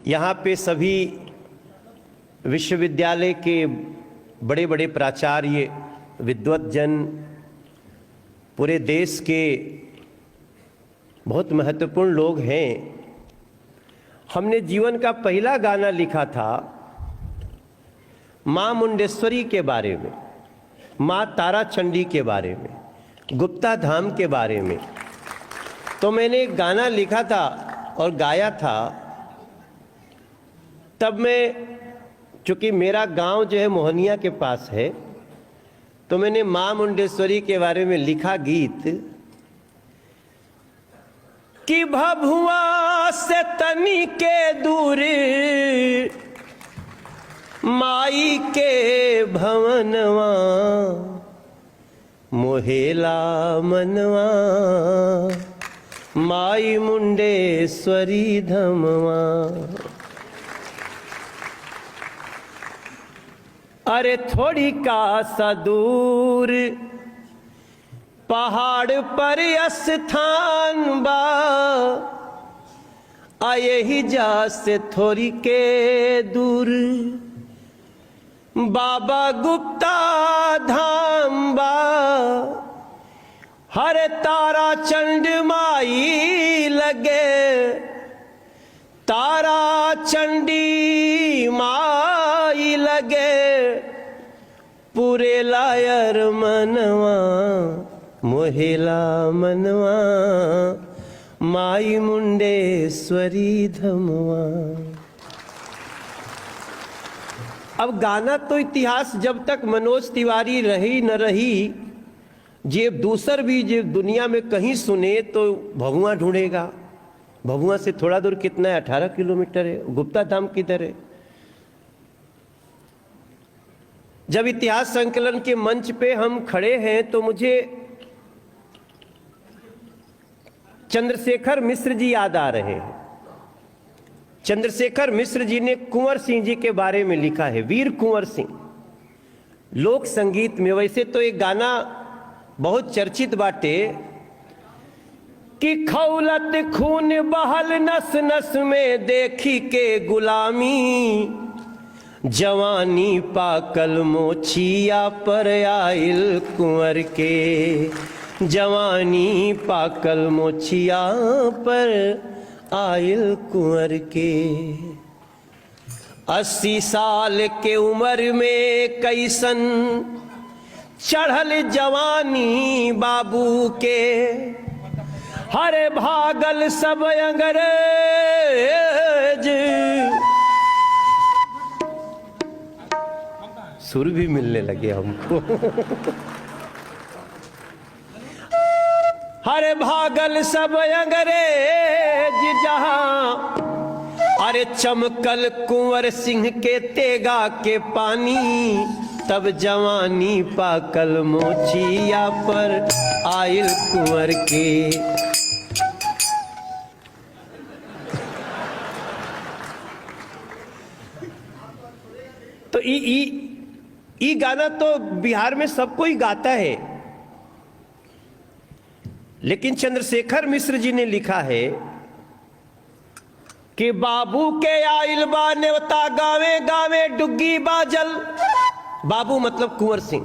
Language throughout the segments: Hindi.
यहाँ पे सभी विश्वविद्यालय के बड़े बड़े प्राचार्य, विद्वत जन, पूरे देश के बहुत महत्वपूर्ण लोग हैं। हमने जीवन का पहला गाना लिखा था माँ मुंडेश्वरी के बारे में, माँ तारा चंडी के बारे में, गुप्ता धाम के बारे में। तो मैंने एक गाना लिखा था और गाया था। तब मैं, चूँकि मेरा गांव जो है मोहनिया के पास है, तो मैंने माँ मुंडेश्वरी के बारे में लिखा गीत कि भभुआ से तनी के दूर माई के भवनवा मोहेला मनवा माई मुंडेश्वरी धमवा। अरे थोड़ी का सा दूर पहाड़ पर स्थान बा, आए ही जा से थोड़ी के दूर बाबा गुप्ता धाम बा। हरे तारा चंड माई लगे, तारा चंडी माई लगे, पूरे लायर मनवा मोहेला मनवा माई मुंडेश्वरी धमवा। अब गाना तो इतिहास जब तक मनोज तिवारी रही न रही, जे दूसर भी जे दुनिया में कहीं सुने तो भभुआ ढूंढेगा। भभुआ से थोड़ा दूर कितना है? 18 किलोमीटर है। गुप्ता धाम किधर है? जब इतिहास संकलन के मंच पे हम खड़े हैं तो मुझे चंद्रशेखर मिश्र जी याद आ रहे हैं। चंद्रशेखर मिश्र जी ने कुंवर सिंह जी के बारे में लिखा है, वीर कुंवर सिंह। लोक संगीत में वैसे तो एक गाना बहुत चर्चित बाटे कि खौलत खून बहल नस नस में देखी के गुलामी, जवानी पाकल मोछिया पर आइल कुंवर के, जवानी पाकल मोछिया पर आइल कुंवर के। 80 साल के उम्र में कैसन चढ़ल जवानी बाबू के, हरे भागल सब अंग्रेज, सुर भी मिलने लगे हमको। हरे भागल सब अंग्रेज जहां, अरे चमकल कुंवर सिंह के तेगा के पानी, तब जवानी पाकल मोचिया पर आइल कुंवर के। तो ई गाना तो बिहार में सब कोई गाता है, लेकिन चंद्रशेखर मिश्र जी ने लिखा है कि बाबू के आइल बा नेवता गावे गावे डुग्गी बाजल। बाबू मतलब कुंवर सिंह,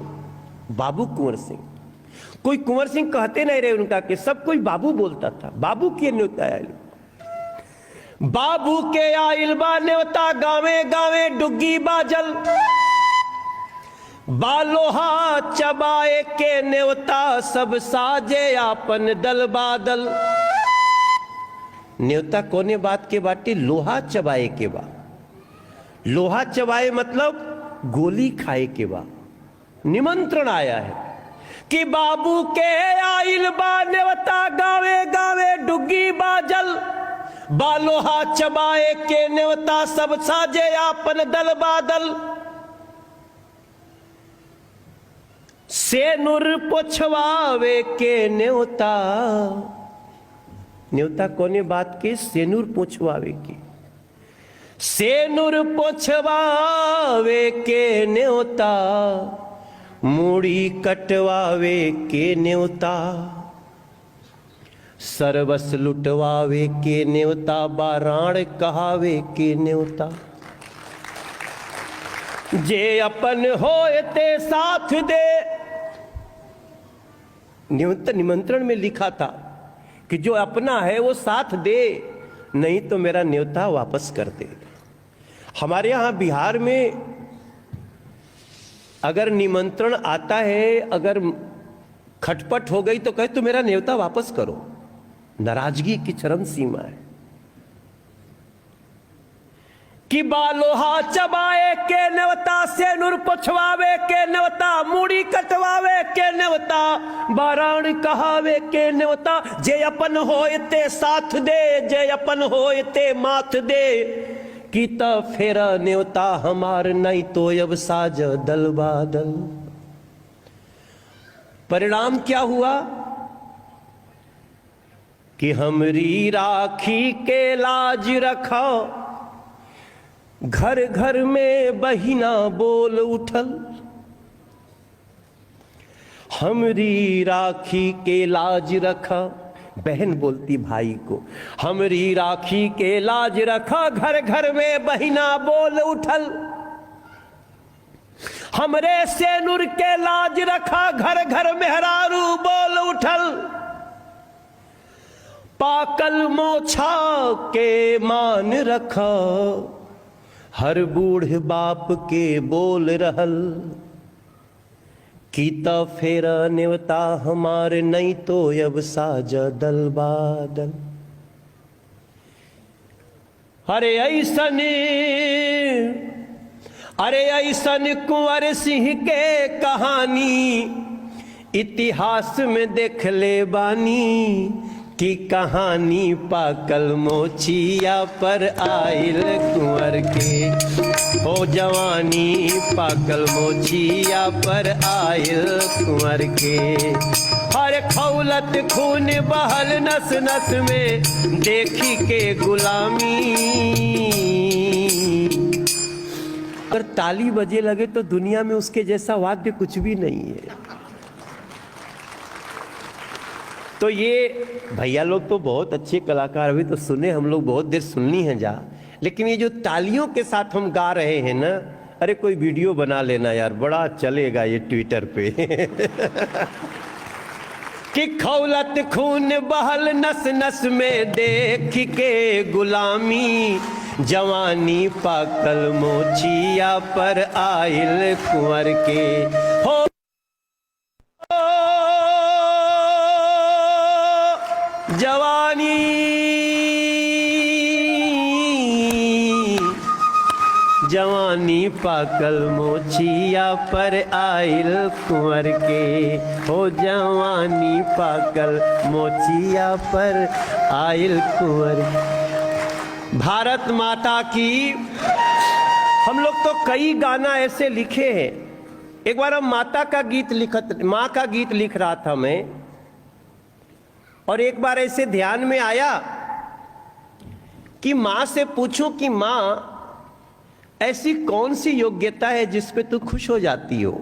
बाबू कुंवर सिंह। कोई कुंवर सिंह कहते नहीं रहे उनका, कि सब कोई बाबू बोलता था। बाबू के न्योता आयल, बाबू के आइल बा न्योता गावे गावे डुग्गी बाजल, बालोहा चबाए के न्योता सब साजे आपन दल बादल। न्योता कोने बात के बाटे? लोहा चबाए के बा। लोहा चबाए मतलब गोली खाए के बा। निमंत्रण आया है कि बाबू के आइल बा न्योता गावे गावे डुग्गी बाजल, बालोहा चबाए के न्योता सब साजे आपन दल बादल। सेनुर पोछवावे के न्योता, न्योता कोने बात के? सेनुर पोछवावे के। सेनुर पोछवावे के न्योता, मूड़ी कटवावे के न्योता, सर्वस लुटवावे के न्योता, बाराण कहावे के न्योता। जे अपन होए ते साथ दे, निमंत्रण में लिखा था कि जो अपना है वो साथ दे, नहीं तो मेरा न्योता वापस कर दे। हमारे यहाँ बिहार में अगर निमंत्रण आता है, अगर खटपट हो गई तो कहे तो मेरा न्योता वापस करो। नाराजगी की चरम सीमा है कि बालोहा चबाए के न्योता, से नूर पछवावे के न्योता, मूड़ी कटवावे के न्योता, बाराण कहावे के न्योता। जे अपन होए ते साथ दे, जे अपन होए ते माथ दे, की त फेरा न्योता हमार, नहीं तो अब साज दल बादल। परिणाम क्या हुआ कि हमरी राखी के लाज रखो, घर घर में बहिना बोल उठल। हमरी राखी के लाज रखा, बहन बोलती भाई को, हमरी राखी के लाज रखा, घर घर में बहिना बोल उठल। हमरे सेनुर के लाज रखा, घर घर मेहरारू बोल उठल। पाकल मोछा के मान रखा, हर बूढ़ बाप के बोल रहल। कीता फेरा न्योता हमारे, नहीं तो अब साजा दल बादल। अरे ऐसन कुंवर सिंह के कहानी इतिहास में देख ले बानी, की कहानी पाकल मोचिया पर आइल कुंवर के। ओ जवानी पाकल मोचिया पर आइल कुंवर के। हर खौलत खून बहल नस नस में, देखी के गुलामी। अगर ताली बजे लगे तो दुनिया में उसके जैसा वाद्य कुछ भी नहीं है। तो ये भैया लोग तो बहुत अच्छे कलाकार, अभी तो सुने हम लोग, बहुत देर सुननी है जा। लेकिन ये जो तालियों के साथ हम गा रहे हैं ना, अरे कोई वीडियो बना लेना यार, बड़ा चलेगा ये ट्विटर पे। कि खौलत खून बहल नस नस में, देख के गुलामी। जवानी पाकल मोचिया पर आइल कुंवर के। हो जवानी जवानी पाकल मोचिया पर आइल कुंवर के। हो जवानी पाकल मोचिया पर आइल कुंवर। भारत माता की, हम लोग तो कई गाना ऐसे लिखे हैं। एक बार हम माता का गीत माँ का गीत लिख रहा था मैं, और एक बार ऐसे ध्यान में आया कि माँ से पूछूं कि माँ ऐसी कौन सी योग्यता है जिस पे तू खुश हो जाती हो।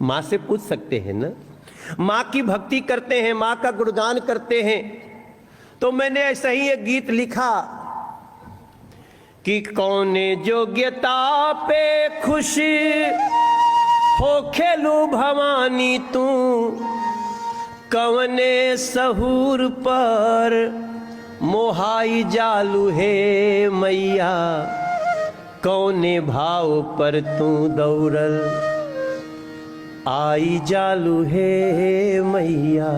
माँ से पूछ सकते हैं ना, माँ की भक्ति करते हैं, माँ का गुणगान करते हैं। तो मैंने ऐसा ही एक गीत लिखा कि कौन योग्यता पे खुश हो खेलू भवानी तू, कवने सहूर पर मोहाई जालू है मैया, कौने भाव पर तू दौड़ल आई जालू है मैया।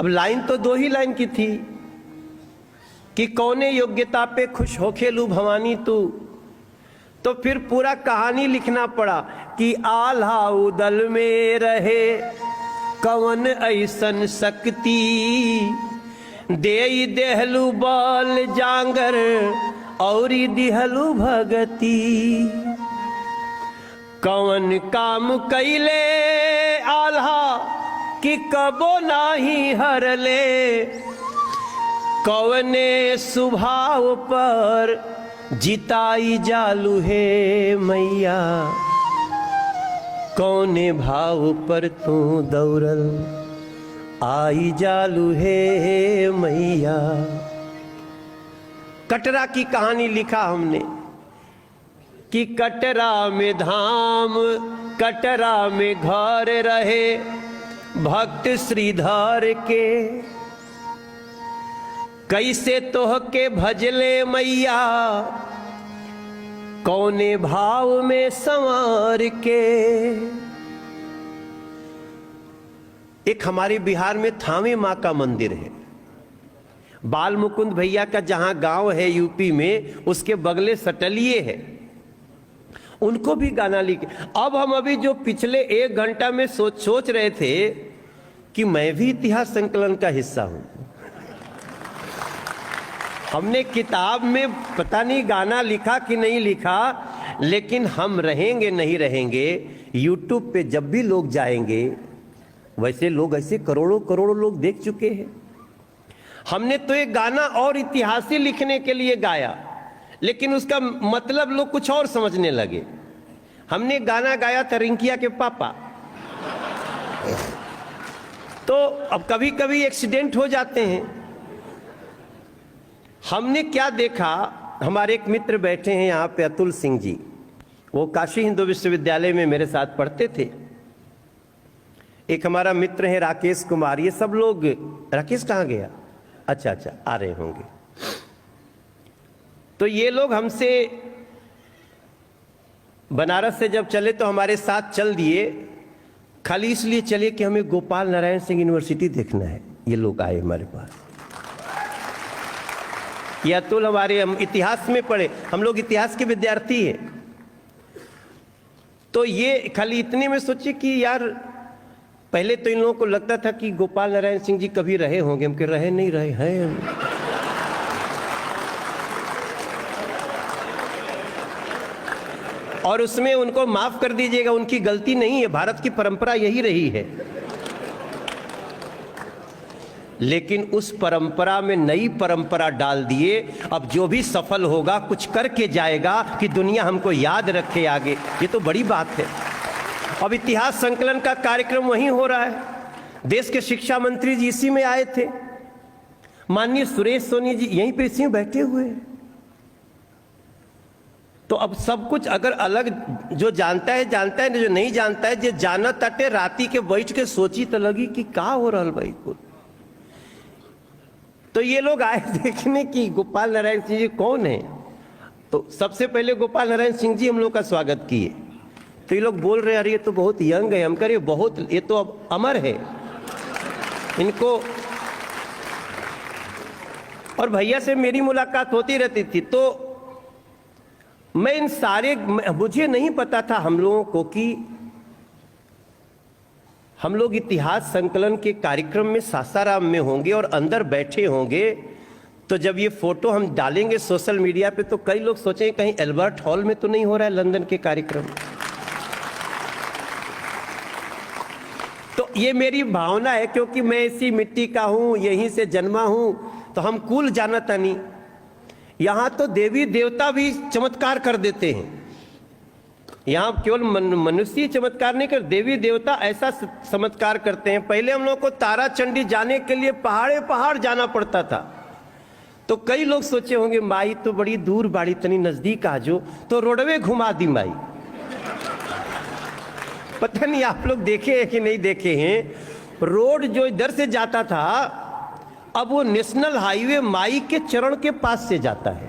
अब लाइन तो दो ही लाइन की थी कि कौने योग्यता पे खुश हो खेलू भवानी तू, तो फिर पूरा कहानी लिखना पड़ा कि आल्हा उदल में रहे कवन ऐसन शक्ति, देई देहलू बल जांगर औरी दिहलू भगती। कवन काम कैले आल्हा कि कबो नाही हरले, कवने स्वभाव पर जिताई जालू है मैया, कौने भाव पर तू दौड़ल आई जालू है मैया। कटरा की कहानी लिखा हमने कि कटरा में धाम, कटरा में घर रहे भक्त श्रीधर के, कैसे तोह के भजले मैया कौने भाव में संवार के। एक हमारे बिहार में थावे माँ का मंदिर है, बाल मुकुंद भैया का जहां गांव है यूपी में, उसके बगले सटलिए है, उनको भी गाना लिखे। अब हम अभी जो पिछले 1 घंटा में सोच रहे थे कि मैं भी इतिहास संकलन का हिस्सा हूं। हमने किताब में पता नहीं गाना लिखा कि नहीं लिखा, लेकिन हम रहेंगे नहीं रहेंगे, यूट्यूब पे जब भी लोग जाएंगे, वैसे लोग ऐसे करोड़ों करोड़ों लोग देख चुके हैं। हमने तो एक गाना और इतिहास लिखने के लिए गाया, लेकिन उसका मतलब लोग कुछ और समझने लगे। हमने गाना गाया था रिंकिया के पापा। तो अब कभी कभी एक्सीडेंट हो जाते हैं। हमने क्या देखा, हमारे एक मित्र बैठे हैं यहाँ पे, अतुल सिंह जी, वो काशी हिंदू विश्वविद्यालय में मेरे साथ पढ़ते थे। एक हमारा मित्र है राकेश कुमार, ये सब लोग, राकेश कहाँ गया? अच्छा अच्छा, आ रहे होंगे। तो ये लोग हमसे बनारस से जब चले तो हमारे साथ चल दिए, खाली इसलिए चले कि हमें गोपाल नारायण सिंह यूनिवर्सिटी देखना है। ये लोग आए हमारे पास। ये अतुल हमारे, हम इतिहास में पढ़े, हम लोग इतिहास के विद्यार्थी हैं। तो ये खाली इतने में सोचे कि यार, पहले तो इन लोगों को लगता था कि गोपाल नारायण सिंह जी कभी रहे होंगे, हम कह रहे नहीं रहे हैं। और उसमें उनको माफ कर दीजिएगा, उनकी गलती नहीं है, भारत की परंपरा यही रही है। लेकिन उस परंपरा में नई परंपरा डाल दिए। अब जो भी सफल होगा कुछ करके जाएगा कि दुनिया हमको याद रखे आगे, ये तो बड़ी बात है। अब इतिहास संकलन का कार्यक्रम वहीं हो रहा है। देश के शिक्षा मंत्री जी इसी में आए थे, माननीय सुरेश सोनी जी यहीं पे इसी में बैठे हुए हैं। तो अब सब कुछ अगर अलग, जो जानता है जानता है, जो नहीं जानता है, जो जाना तटे राती के बैठ के सोची तो लगी कि का हो रहा भाई को। तो ये लोग आए देखने की गोपाल नारायण सिंह जी कौन है। तो सबसे पहले गोपाल नारायण सिंह जी हम लोग का स्वागत किए। तो ये लोग बोल रहे अरे ये तो बहुत यंग है, हम कह रहे बहुत, ये तो अब अमर है इनको। और भैया से मेरी मुलाकात होती रहती थी, तो मैं इन सारे, मुझे नहीं पता था हम लोगों को कि हम लोग इतिहास संकलन के कार्यक्रम में सासाराम में होंगे और अंदर बैठे होंगे। तो जब ये फोटो हम डालेंगे सोशल मीडिया पे तो कई लोग सोचेंगे कहीं एल्बर्ट हॉल में तो नहीं हो रहा है लंदन के कार्यक्रम। तो ये मेरी भावना है, क्योंकि मैं इसी मिट्टी का हूं, यहीं से जन्मा हूं, तो हम कुल जानता नहीं। यहां तो देवी देवता भी चमत्कार कर देते हैं। यहाँ केवल मनुष्य चमत्कार नहीं कर, देवी देवता ऐसा चमत्कार करते हैं। पहले हम लोग को तारा चंडी जाने के लिए पहाड़े पहाड़ जाना पड़ता था। तो कई लोग सोचे होंगे माई तो बड़ी दूर बाड़ी, तनी नजदीक आ जो, तो रोडवे घुमा दी माई। पता नहीं आप लोग देखे हैं कि नहीं देखे हैं, रोड जो इधर से जाता था अब वो नेशनल हाईवे माई के चरण के पास से जाता है।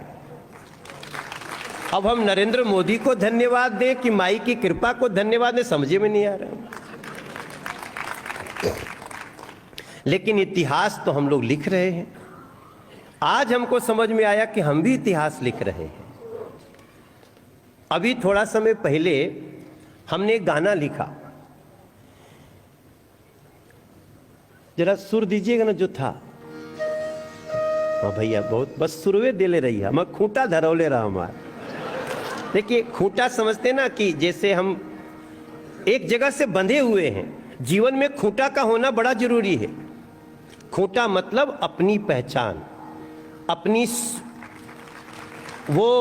अब हम नरेंद्र मोदी को धन्यवाद दें कि माई की कृपा को धन्यवाद दें, समझे में नहीं आ रहा। लेकिन इतिहास तो हम लोग लिख रहे हैं। आज हमको समझ में आया कि हम भी इतिहास लिख रहे हैं। अभी थोड़ा समय पहले हमने एक गाना लिखा, जरा सुर दीजिएगा ना जो था। हाँ भैया, बहुत बस सुरवे दे ले रही है, हम खूंटा धरौले रहा हमारा। देखिए खूंटा समझते ना कि जैसे हम एक जगह से बंधे हुए हैं, जीवन में खूंटा का होना बड़ा जरूरी है। खूंटा मतलब अपनी पहचान, अपनी वो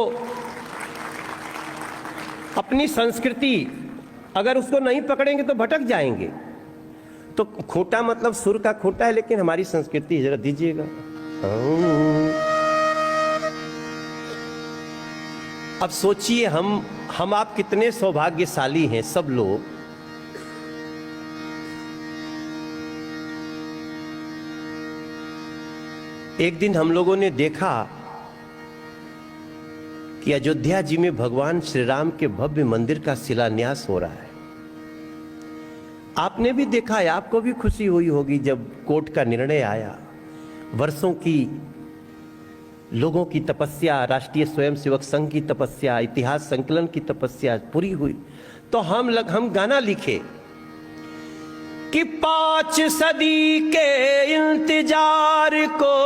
अपनी संस्कृति, अगर उसको नहीं पकड़ेंगे तो भटक जाएंगे। तो खोटा मतलब सुर का खोटा है, लेकिन हमारी संस्कृति जरा दीजिएगा। अब सोचिए हम आप कितने सौभाग्यशाली हैं सब लोग। एक दिन हम लोगों ने देखा कि अयोध्या जी में भगवान श्री राम के भव्य मंदिर का शिलान्यास हो रहा है। आपने भी देखा है, आपको भी खुशी हुई होगी जब कोर्ट का निर्णय आया। वर्षों की लोगों की तपस्या, राष्ट्रीय स्वयंसेवक संघ की तपस्या, इतिहास संकलन की तपस्या पूरी हुई। तो हम गाना लिखे कि 5 सदी के इंतजार को,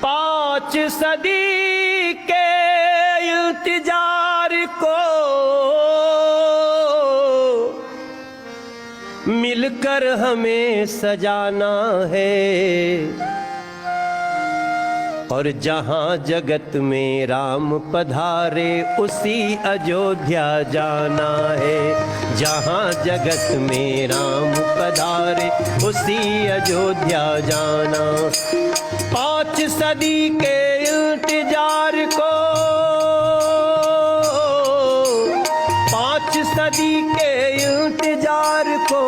5 सदी के इंतजार को मिलकर हमें सजाना है। और जहां जगत में राम पधारे उसी अयोध्या जाना है। जहां जगत में राम पधारे उसी अयोध्या जाना। 5 सदी के इंतजार को, 5 सदी के इंतजार को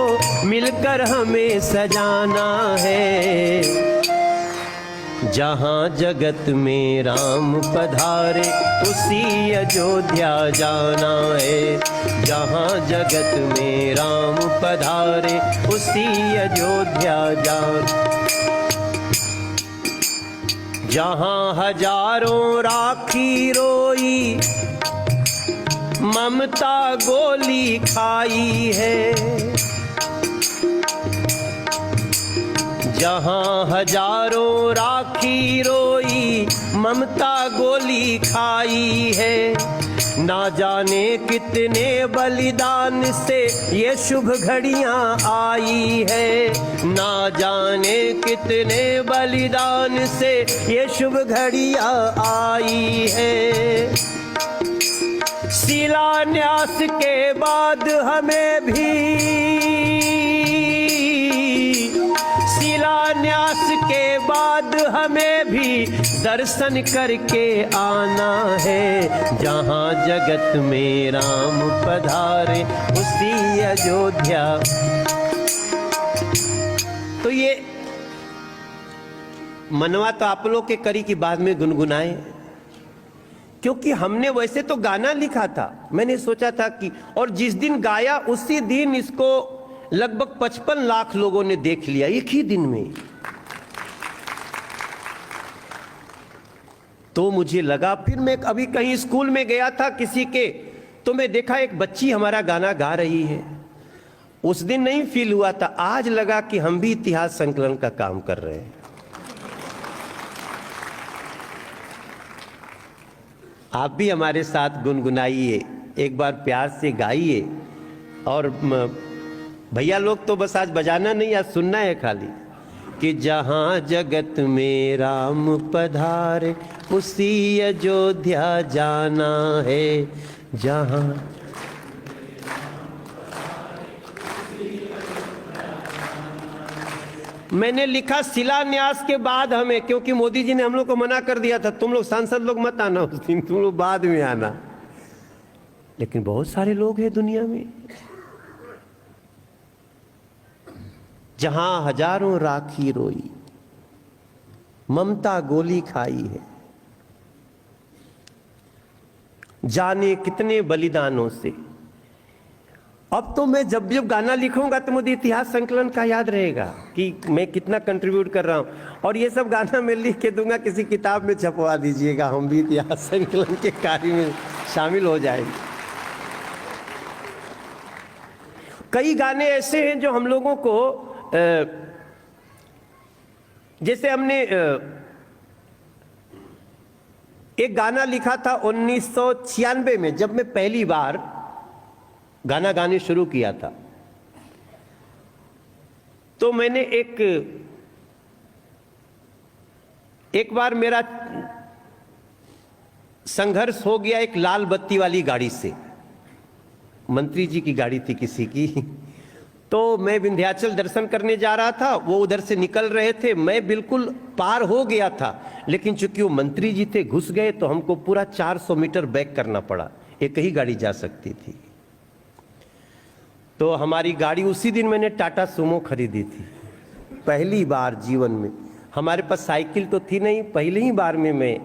मिलकर हमें सजाना है। जहां जगत में राम पधारे उसी अयोध्या जाना है। जहां जगत में राम पधारे उसी अयोध्या जाना। जहां हजारों राखी रोई, ममता गोली खाई है। जहां हजारों राखी रोई, ममता गोली खाई है। ना जाने कितने बलिदान से ये शुभ घड़ियां आई है। ना जाने कितने बलिदान से ये शुभ घड़ियां आई है। शिलान्यास के बाद हमें भी, शिलान्यास के बाद हमें भी दर्शन करके आना है। जहां जगत में राम पधारे उसी अयोध्या। तो ये मनवा तो आप लोग के करी की बाद में गुनगुनाए, क्योंकि हमने वैसे तो गाना लिखा था। मैंने सोचा था कि, और जिस दिन गाया उसी दिन इसको लगभग 55 लाख लोगों ने देख लिया एक ही दिन में। तो मुझे लगा, फिर मैं अभी कहीं स्कूल में गया था किसी के, तो मैं देखा एक बच्ची हमारा गाना गा रही है। उस दिन नहीं फील हुआ था, आज लगा कि हम भी इतिहास संकलन का काम कर रहे हैं। आप भी हमारे साथ गुनगुनाइए, एक बार प्यार से गाइए। और भैया लोग तो बस आज बजाना नहीं, आज सुनना है खाली कि जहां जगत में राम पधारे उसी अयोध्या जाना है। जहां मैंने लिखा शिलान्यास के बाद हमें, क्योंकि मोदी जी ने हम लोग को मना कर दिया था, तुम लोग सांसद लोग मत आना उस दिन, तुम लोग बाद में आना। लेकिन बहुत सारे लोग हैं दुनिया में। जहां हजारों राखी रोई, ममता गोली खाई है। जाने कितने बलिदानों से। अब तो मैं जब जब गाना लिखूंगा तो मुझे इतिहास संकलन का याद रहेगा कि मैं कितना कंट्रीब्यूट कर रहा हूं। और ये सब गाना मैं लिख के दूंगा, किसी किताब में छपवा दीजिएगा, हम भी इतिहास संकलन के कार्य में शामिल हो जाएंगे। कई गाने ऐसे हैं जो हम लोगों को, जैसे हमने एक गाना लिखा था 1996 में, जब मैं पहली बार गाना गाने शुरू किया था। तो मैंने एक बार मेरा संघर्ष हो गया एक लाल बत्ती वाली गाड़ी से। मंत्री जी की गाड़ी थी किसी की। तो मैं विंध्याचल दर्शन करने जा रहा था, वो उधर से निकल रहे थे, मैं बिल्कुल पार हो गया था, लेकिन चूंकि वो मंत्री जी थे घुस गए तो हमको पूरा 400 मीटर बैक करना पड़ा, एक ही गाड़ी जा सकती थी। तो हमारी गाड़ी, उसी दिन मैंने टाटा सुमो खरीदी थी, पहली बार जीवन में। हमारे पास साइकिल तो थी नहीं, पहली ही बार में मैं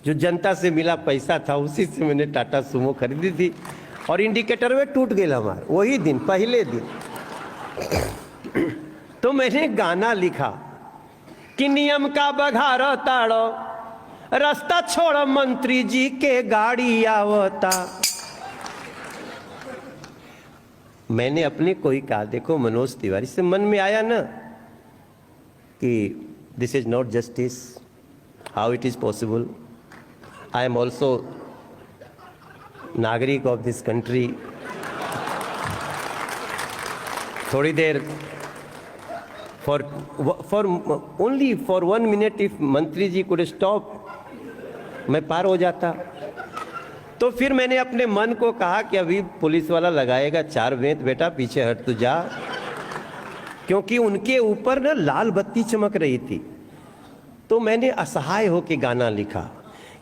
जो जनता से मिला पैसा था उसी से मैंने टाटा सुमो खरीदी थी, और इंडिकेटर में टूट गया हमारा वही दिन, पहले दिन। तो मैंने गाना लिखा कि नियम का बघार ताड़ो, रास्ता छोड़ मंत्री जी के गाड़ी आवता। मैंने अपने को ही कहा, देखो मनोज तिवारी, से मन में आया ना कि this is not justice, how it is possible, I am also नागरिक ऑफ दिस कंट्री। थोड़ी there for only for 1 minute if मंत्री जी कुड स्टॉप, मैं पार हो जाता। तो फिर मैंने अपने मन को कहा कि अभी पुलिस वाला लगाएगा 4 बेंत, बेटा पीछे हट तू जा, क्योंकि उनके ऊपर ना लाल बत्ती चमक रही थी। तो मैंने असहाय होकर गाना लिखा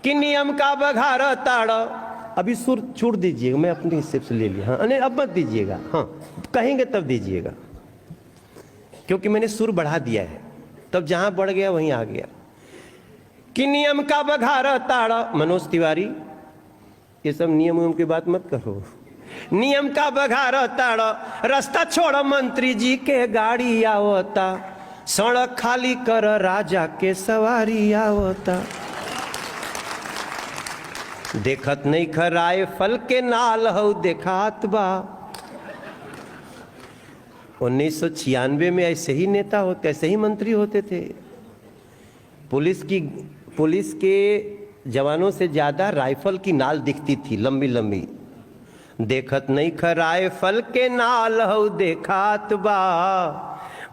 कि नियम का बघार ताड़ा। अभी सुर छोड़ दीजिएगा, मैं अपने हिस्से से ले लिया। हाँ नहीं, अब मत दीजिएगा, हाँ कहेंगे तब दीजिएगा, क्योंकि मैंने सुर बढ़ा दिया है, तब जहां बढ़ गया वहीं आ गया। कि नियम का बघार ताड़ा, मनोज तिवारी ये सब नियम की बात मत करो। नियम का बघार ताड़ा, रास्ता छोड़ मंत्री जी के गाड़ी आवता, सड़क खाली कर राजा के सवारी आवता। देखत नहीं खराए फल के नाल हो देखात बा। 1996 में ऐसे ही नेता होते, ऐसे ही मंत्री होते थे। पुलिस के जवानों से ज्यादा राइफल की नाल दिखती थी, लंबी लंबी। देखत नहीं खराए फल के नाल हो देखात बा,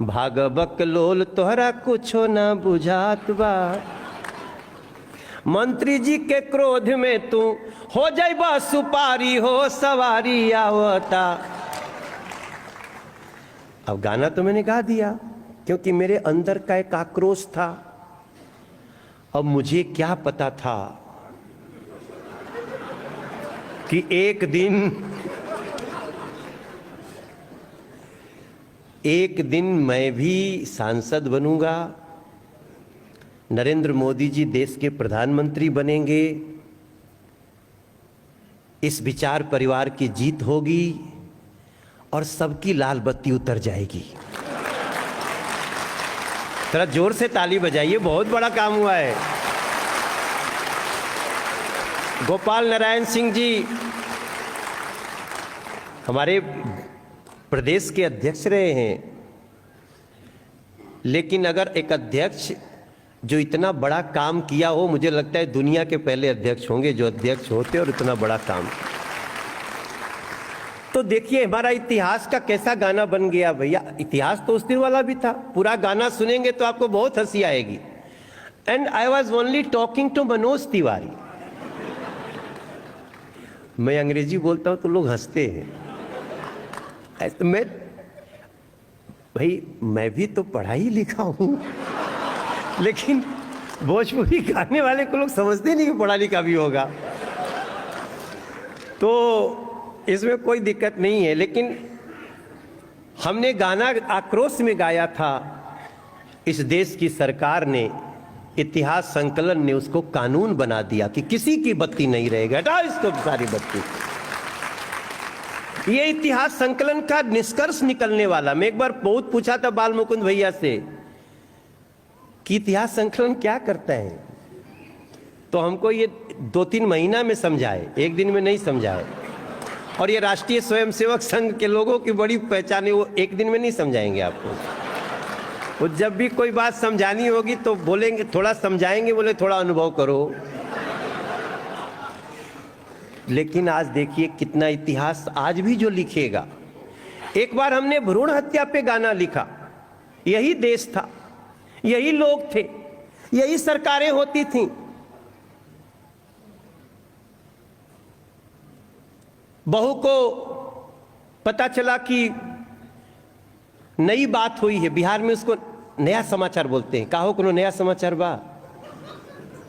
भाग बकलोल तोहरा कुछो ना बुझात बा। मंत्री जी के क्रोध में तू हो जाइबा सुपारी हो सवारी आवता। अब गाना तो मैंने गा दिया, क्योंकि मेरे अंदर का एक आक्रोश था। अब मुझे क्या पता था कि एक दिन मैं भी सांसद बनूंगा, नरेंद्र मोदी जी देश के प्रधानमंत्री बनेंगे, इस विचार परिवार की जीत होगी और सबकी लाल बत्ती उतर जाएगी। थोड़ा जोर से ताली बजाइए, बहुत बड़ा काम हुआ है। गोपाल नारायण सिंह जी हमारे प्रदेश के अध्यक्ष रहे हैं, लेकिन अगर एक अध्यक्ष जो इतना बड़ा काम किया हो, मुझे लगता है दुनिया के पहले अध्यक्ष होंगे जो अध्यक्ष होते और इतना बड़ा काम। तो देखिए हमारा इतिहास का कैसा गाना बन गया भैया। इतिहास तो उस दिन वाला भी था, पूरा गाना सुनेंगे तो आपको बहुत हंसी आएगी। And I was only talking to Manoj Tiwari. मैं अंग्रेजी बोलता हूं तो लोग हंसते हैं। मैं भी तो पढ़ा ही लिखा हूं, लेकिन भोजपुरी गाने वाले को लोग समझते नहीं कि पढ़ा लिखा भी होगा, तो इसमें कोई दिक्कत नहीं है। लेकिन हमने गाना आक्रोश में गाया था। इस देश की सरकार ने, इतिहास संकलन ने उसको कानून बना दिया कि किसी की बत्ती नहीं रहेगा, हटाओ इसको सारी बत्ती। ये इतिहास संकलन का निष्कर्ष निकलने वाला। मैं एक बार बहुत पूछा था बाल मुकुंद भैया से कि इतिहास संकलन क्या करता है, तो हमको ये 2-3 महीना में समझाए, एक दिन में नहीं समझाए। और ये राष्ट्रीय स्वयंसेवक संघ के लोगों की बड़ी पहचान है, वो एक दिन में नहीं समझाएंगे आपको। वो जब भी कोई बात समझानी होगी तो बोलेंगे, थोड़ा समझाएंगे, बोले थोड़ा अनुभव करो। लेकिन आज देखिए कितना इतिहास आज भी जो लिखेगा। एक बार हमने भ्रूण हत्या पे गाना लिखा, यही देश था, यही लोग थे, यही सरकारें होती थीं। बहू को पता चला कि नई बात हुई है। बिहार में उसको नया समाचार बोलते हैं। कहो कोनो नया समाचार बा।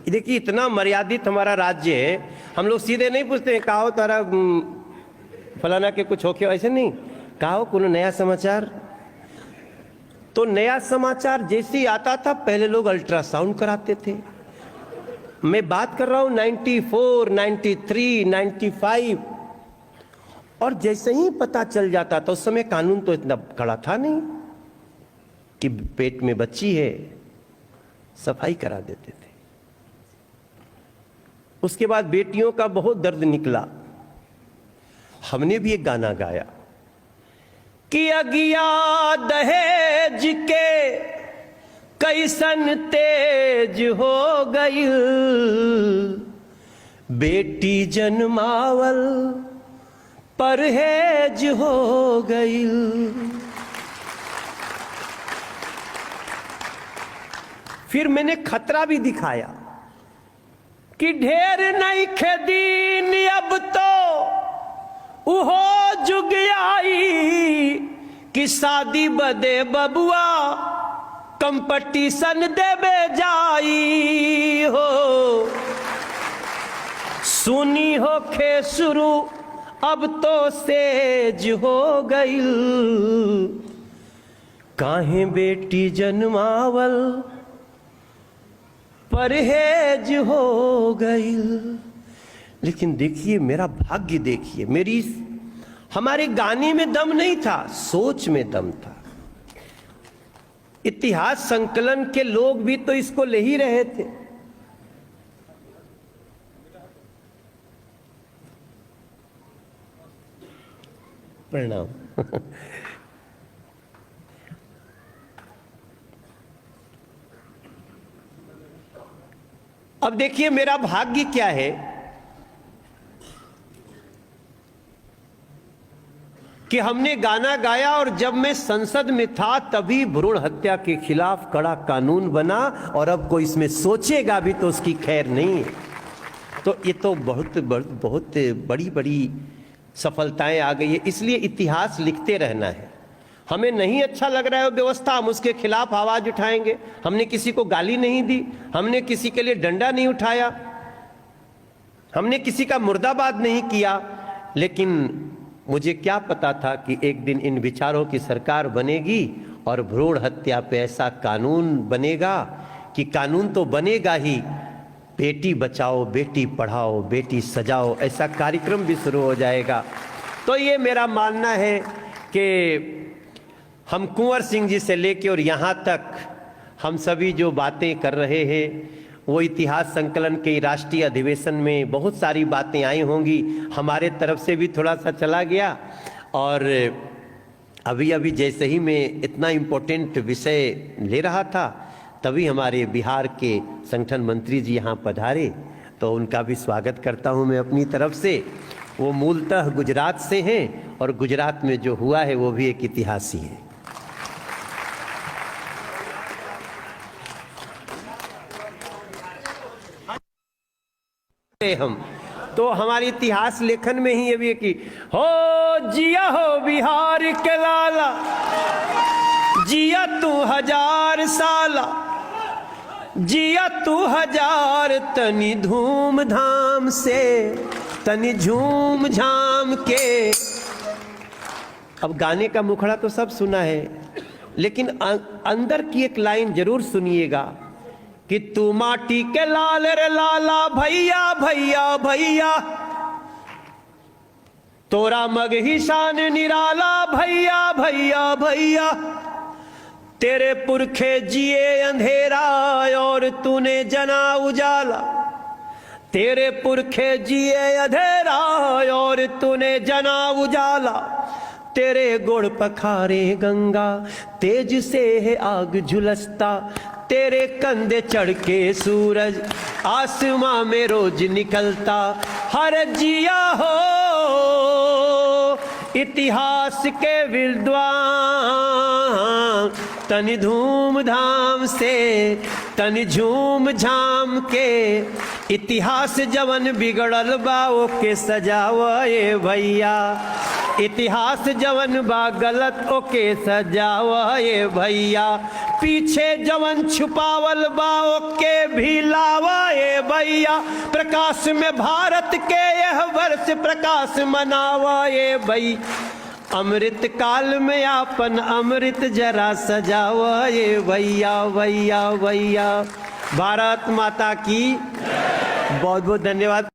देखिए इतना मर्यादित हमारा राज्य है, हम लोग सीधे नहीं पूछते हैं कहो तारा फलाना के कुछ होके, ऐसे नहीं। कहो कोनो नया समाचार। तो नया समाचार जैसे ही आता था पहले लोग अल्ट्रासाउंड कराते थे। मैं बात कर रहा हूं 94, 93, 95। और जैसे ही पता चल जाता था, उस समय कानून तो इतना कड़ा था नहीं कि पेट में बच्ची है, सफाई करा देते थे। उसके बाद बेटियों का बहुत दर्द निकला। हमने भी एक गाना गाया कि अगिया दहेज के कैसन तेज हो गई, बेटी जन्मावल परहेज हो गई। फिर मैंने खतरा भी दिखाया कि ढेर नहीं खेदीन अब तो उहो जुग आई कि शादी बदे बबुआ कंपटीशन देवे जाई हो। सुनी हो खे शुरू अब तो सेज हो गई, काहे बेटी जन्मावल परहेज हो गई। लेकिन देखिए मेरा भाग्य, देखिए मेरी, हमारे गाने में दम नहीं था, सोच में दम था। इतिहास संकलन के लोग भी तो इसको ले ही रहे थे। प्रणाम। अब देखिए मेरा भाग्य क्या है कि हमने गाना गाया और जब मैं संसद में था तभी भ्रूण हत्या के खिलाफ कड़ा कानून बना, और अब कोई इसमें सोचेगा भी तो उसकी खैर नहीं है। तो ये तो बहुत बड़ी बड़ी सफलताएं आ गई है। इसलिए इतिहास लिखते रहना है। हमें नहीं अच्छा लग रहा है व्यवस्था, हम उसके खिलाफ आवाज उठाएंगे। हमने किसी को गाली नहीं दी, हमने किसी के लिए डंडा नहीं उठाया, हमने किसी का मुर्दाबाद नहीं किया। लेकिन मुझे क्या पता था कि एक दिन इन विचारों की सरकार बनेगी और भ्रूण हत्या पे ऐसा कानून बनेगा कि कानून तो बनेगा ही, बेटी बचाओ, बेटी पढ़ाओ, बेटी सजाओ, ऐसा कार्यक्रम भी शुरू हो जाएगा। तो ये मेरा मानना है कि हम कुंवर सिंह जी से लेके और यहाँ तक हम सभी जो बातें कर रहे हैं वो इतिहास संकलन के राष्ट्रीय अधिवेशन में बहुत सारी बातें आई होंगी। हमारे तरफ से भी थोड़ा सा चला गया। और अभी जैसे ही मैं इतना इम्पोर्टेंट विषय ले रहा था तभी हमारे बिहार के संगठन मंत्री जी यहाँ पधारे, तो उनका भी स्वागत करता हूँ मैं अपनी तरफ से। वो मूलतः गुजरात से हैं और गुजरात में जो हुआ है वो भी एक इतिहास ही है। हम तो हमारे इतिहास लेखन में ही ये भी है कि हो जिया हो बिहार के लाला, जिया तू 1000 साला, जिया तू 1000, तनी धूम धाम से, तनी झूम झाम के। अब गाने का मुखड़ा तो सब सुना है, लेकिन अंदर की एक लाइन जरूर सुनिएगा कि तू माटी के लाल रे लाला भैया भैया भैया, तोरा मग ही शान निराला भैया भैया भैया, तेरे पुरखे जिए अंधेरा और तूने जना उजाला, तेरे पुरखे जिए अंधेरा और तूने जना उजाला, तेरे गुण पखारे गंगा तेज से है आग झुलसता, तेरे कंधे चढ़ के सूरज आसमां में रोज निकलता। हर जिया हो इतिहास के विद्वान, तनि धूम धाम से, तनि झूम झाम के, इतिहास जवन बिगड़ल बा ओके सजावे भैया, इतिहास जवन बा गलत ओके सजावे भैया, पीछे जवन छुपावल बा ओके भी लावे भैया, प्रकाश में भारत के यह वर्ष प्रकाश मनावे भई, अमृत काल में आपन अमृत जरा सजावे भैया भैया भैया। भारत माता की बहुत बहुत धन्यवाद।